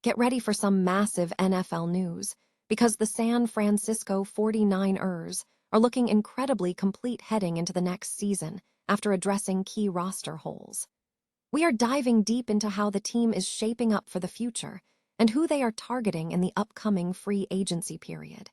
Get ready for some massive NFL news, because the San Francisco 49ers are looking incredibly complete heading into the next season after addressing key roster holes. We are diving deep into how the team is shaping up for the future and who they are targeting in the upcoming free agency period.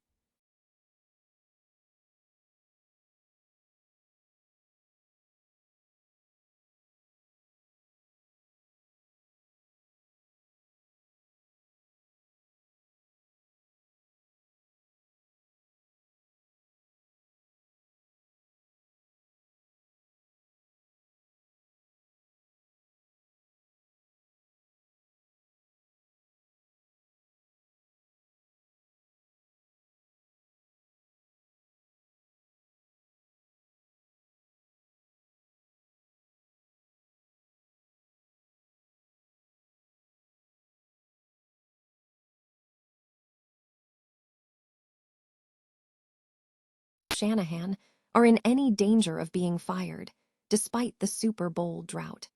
Shanahan are in any danger of being fired, despite the Super Bowl drought.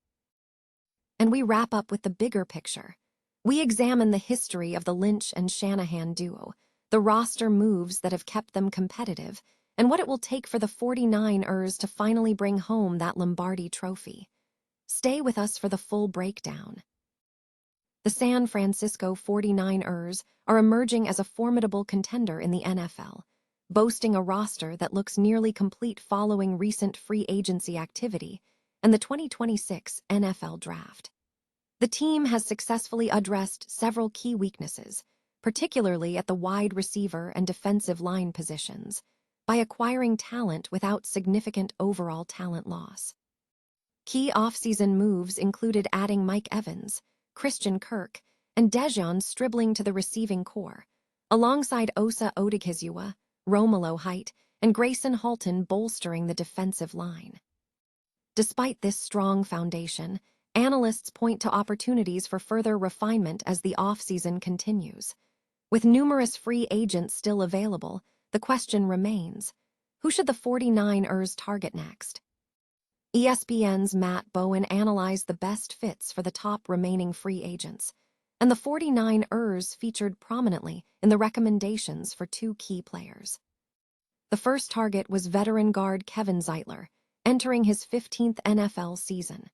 And we wrap up with the bigger picture. We examine the history of the Lynch and Shanahan duo, the roster moves that have kept them competitive, and what it will take for the 49ers to finally bring home that Lombardi trophy. Stay with us for the full breakdown. The San Francisco 49ers are emerging as a formidable contender in the NFL, boasting a roster that looks nearly complete following recent free agency activity and the 2026 NFL Draft. The team has successfully addressed several key weaknesses, particularly at the wide receiver and defensive line positions, by acquiring talent without significant overall talent loss. Key offseason moves included adding Mike Evans, Christian Kirk, and Dejon Stribling to the receiving core, alongside Osa Odighizuwa, Romelu Height, and Grayson Halton bolstering the defensive line. Despite this strong foundation, analysts point to opportunities for further refinement as the offseason continues. With numerous free agents still available, the question remains, who should the 49ers target next? ESPN's Matt Bowen analyzed the best fits for the top remaining free agents, and the 49ers featured prominently in the recommendations for two key players. The first target was veteran guard Kevin Zeitler, entering his 15th NFL season.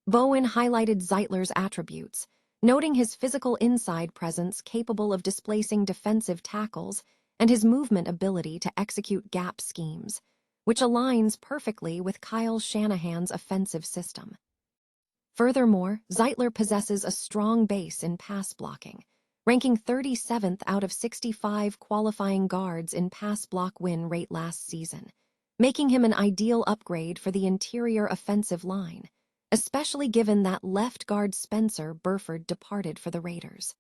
Bowen highlighted Zeitler's attributes, noting his physical inside presence capable of displacing defensive tackles and his movement ability to execute gap schemes, which aligns perfectly with Kyle Shanahan's offensive system. Furthermore, Zeitler possesses a strong base in pass blocking, ranking 37th out of 65 qualifying guards in pass block win rate last season, making him an ideal upgrade for the interior offensive line, especially given that left guard Spencer Burford departed for the Raiders.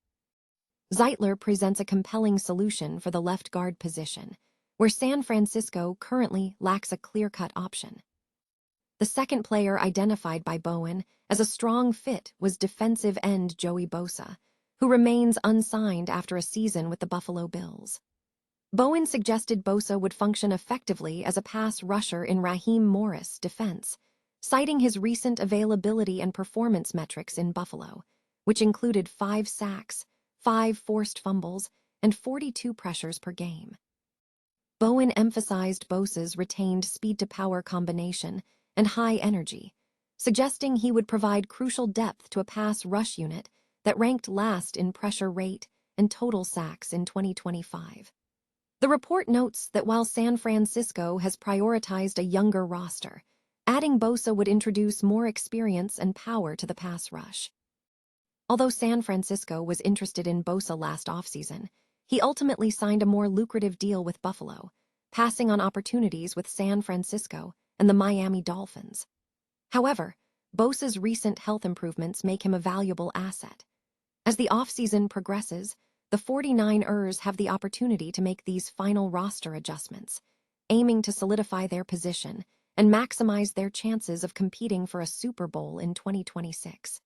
Zeitler presents a compelling solution for the left guard position, where San Francisco currently lacks a clear-cut option. The second player identified by Bowen as a strong fit was defensive end Joey Bosa, who remains unsigned after a season with the Buffalo Bills. Bowen suggested Bosa would function effectively as a pass rusher in Raheem Morris' defense, citing his recent availability and performance metrics in Buffalo, which included 5 sacks, 5 forced fumbles, and 42 pressures per game. Bowen emphasized Bosa's retained speed-to-power combination and high energy, suggesting he would provide crucial depth to a pass rush unit that ranked last in pressure rate and total sacks in 2025. The report notes that while San Francisco has prioritized a younger roster, adding Bosa would introduce more experience and power to the pass rush. Although San Francisco was interested in Bosa last offseason, he ultimately signed a more lucrative deal with Buffalo, passing on opportunities with San Francisco and the Miami Dolphins. However, Bosa's recent health improvements make him a valuable asset. As the offseason progresses, the 49ers have the opportunity to make these final roster adjustments, aiming to solidify their position and maximize their chances of competing for a Super Bowl in 2026.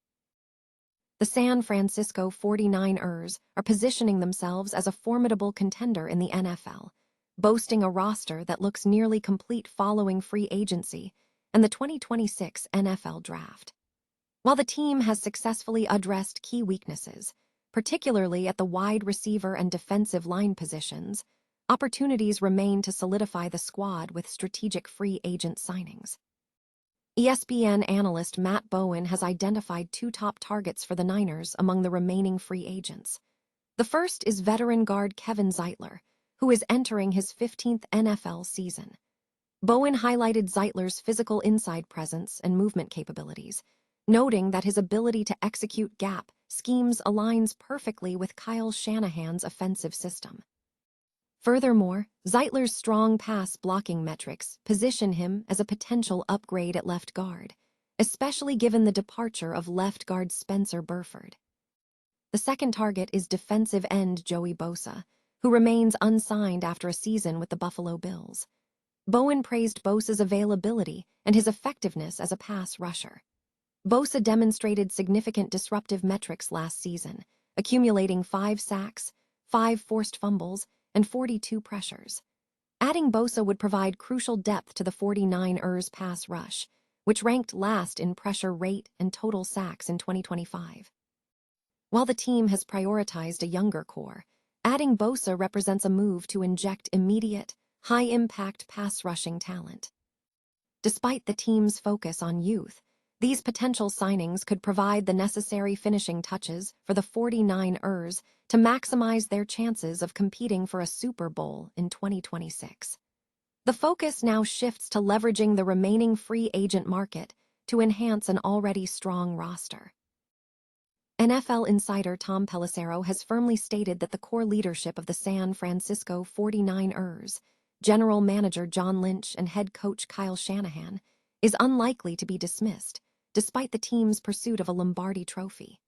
The San Francisco 49ers are positioning themselves as a formidable contender in the NFL, boasting a roster that looks nearly complete following free agency and the 2026 NFL Draft. While the team has successfully addressed key weaknesses, particularly at the wide receiver and defensive line positions, opportunities remain to solidify the squad with strategic free agent signings. ESPN analyst Matt Bowen has identified two top targets for the Niners among the remaining free agents. The first is veteran guard Kevin Zeitler, who is entering his 15th NFL season. Bowen highlighted Zeitler's physical inside presence and movement capabilities, noting that his ability to execute gap schemes aligns perfectly with Kyle Shanahan's offensive system. Furthermore, Zeitler's strong pass blocking metrics position him as a potential upgrade at left guard, especially given the departure of left guard Spencer Burford. The second target is defensive end Joey Bosa, who remains unsigned after a season with the Buffalo Bills. Bowen praised Bosa's availability and his effectiveness as a pass rusher. Bosa demonstrated significant disruptive metrics last season, accumulating 5 sacks, 5 forced fumbles, and 42 pressures. Adding Bosa would provide crucial depth to the 49ers pass rush, which ranked last in pressure rate and total sacks in 2025. While the team has prioritized a younger core, adding Bosa represents a move to inject immediate, high-impact pass-rushing talent. Despite the team's focus on youth, these potential signings could provide the necessary finishing touches for the 49ers to maximize their chances of competing for a Super Bowl in 2026. The focus now shifts to leveraging the remaining free agent market to enhance an already strong roster. NFL insider Tom Pelissero has firmly stated that the core leadership of the San Francisco 49ers, general manager John Lynch and head coach Kyle Shanahan, is unlikely to be dismissed, despite the team's pursuit of a Lombardi trophy.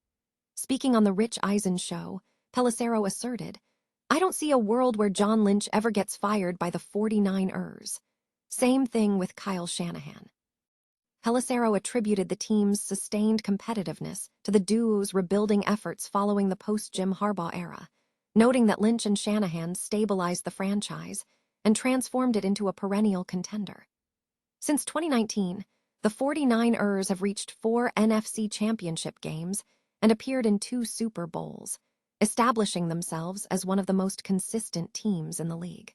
Speaking on The Rich Eisen Show, Pelissero asserted, "I don't see a world where John Lynch ever gets fired by the 49ers. Same thing with Kyle Shanahan." Pelissero attributed the team's sustained competitiveness to the duo's rebuilding efforts following the post-Jim Harbaugh era, noting that Lynch and Shanahan stabilized the franchise and transformed it into a perennial contender. Since 2019, the 49ers have reached 4 NFC championship games and appeared in 2 Super Bowls, establishing themselves as one of the most consistent teams in the league.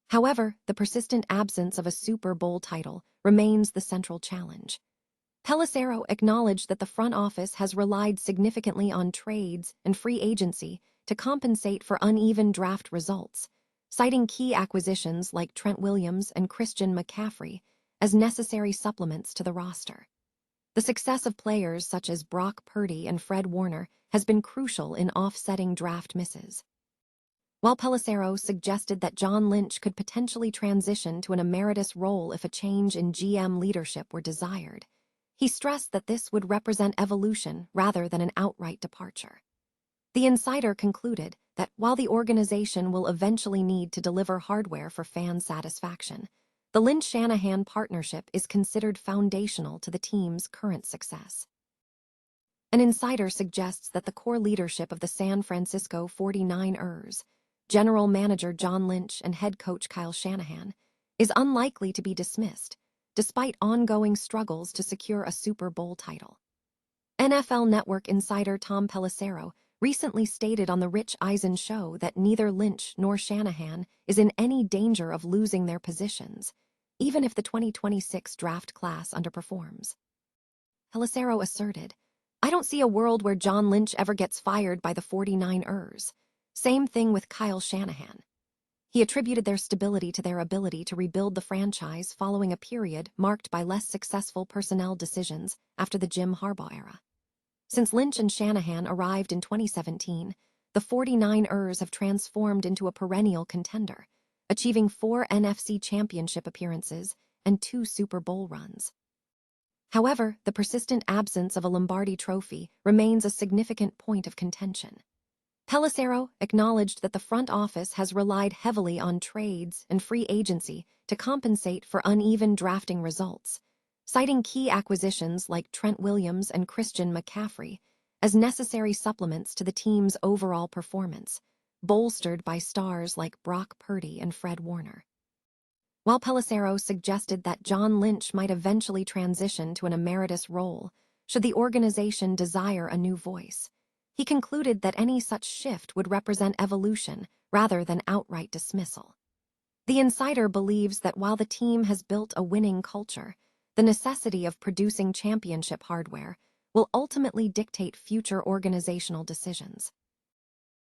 However, the persistent absence of a Super Bowl title remains the central challenge. Pelissero acknowledged that the front office has relied significantly on trades and free agency to compensate for uneven draft results, citing key acquisitions like Trent Williams and Christian McCaffrey as necessary supplements to the roster. The success of players such as Brock Purdy and Fred Warner has been crucial in offsetting draft misses. While Pelissero suggested that John Lynch could potentially transition to an emeritus role if a change in GM leadership were desired, he stressed that this would represent evolution rather than an outright departure. The insider concluded that while the organization will eventually need to deliver hardware for fan satisfaction, the Lynch-Shanahan partnership is considered foundational to the team's current success. An insider suggests that the core leadership of the San Francisco 49ers, general manager John Lynch and head coach Kyle Shanahan, is unlikely to be dismissed, despite ongoing struggles to secure a Super Bowl title. NFL Network insider Tom Pelissero recently stated on The Rich Eisen Show that neither Lynch nor Shanahan is in any danger of losing their positions, even if the 2026 draft class underperforms. Pelissero asserted, "I don't see a world where John Lynch ever gets fired by the 49ers. Same thing with Kyle Shanahan." He attributed their stability to their ability to rebuild the franchise following a period marked by less successful personnel decisions after the Jim Harbaugh era. Since Lynch and Shanahan arrived in 2017, the 49ers have transformed into a perennial contender, achieving 4 NFC championship appearances and 2 Super Bowl runs. However, the persistent absence of a Lombardi trophy remains a significant point of contention. Pelissero acknowledged that the front office has relied heavily on trades and free agency to compensate for uneven drafting results, citing key acquisitions like Trent Williams and Christian McCaffrey as necessary supplements to the team's overall performance, bolstered by stars like Brock Purdy and Fred Warner. While Pelissero suggested that John Lynch might eventually transition to an emeritus role should the organization desire a new voice, He concluded that any such shift would represent evolution rather than outright dismissal. The insider believes that while the team has built a winning culture, the necessity of producing championship hardware will ultimately dictate future organizational decisions.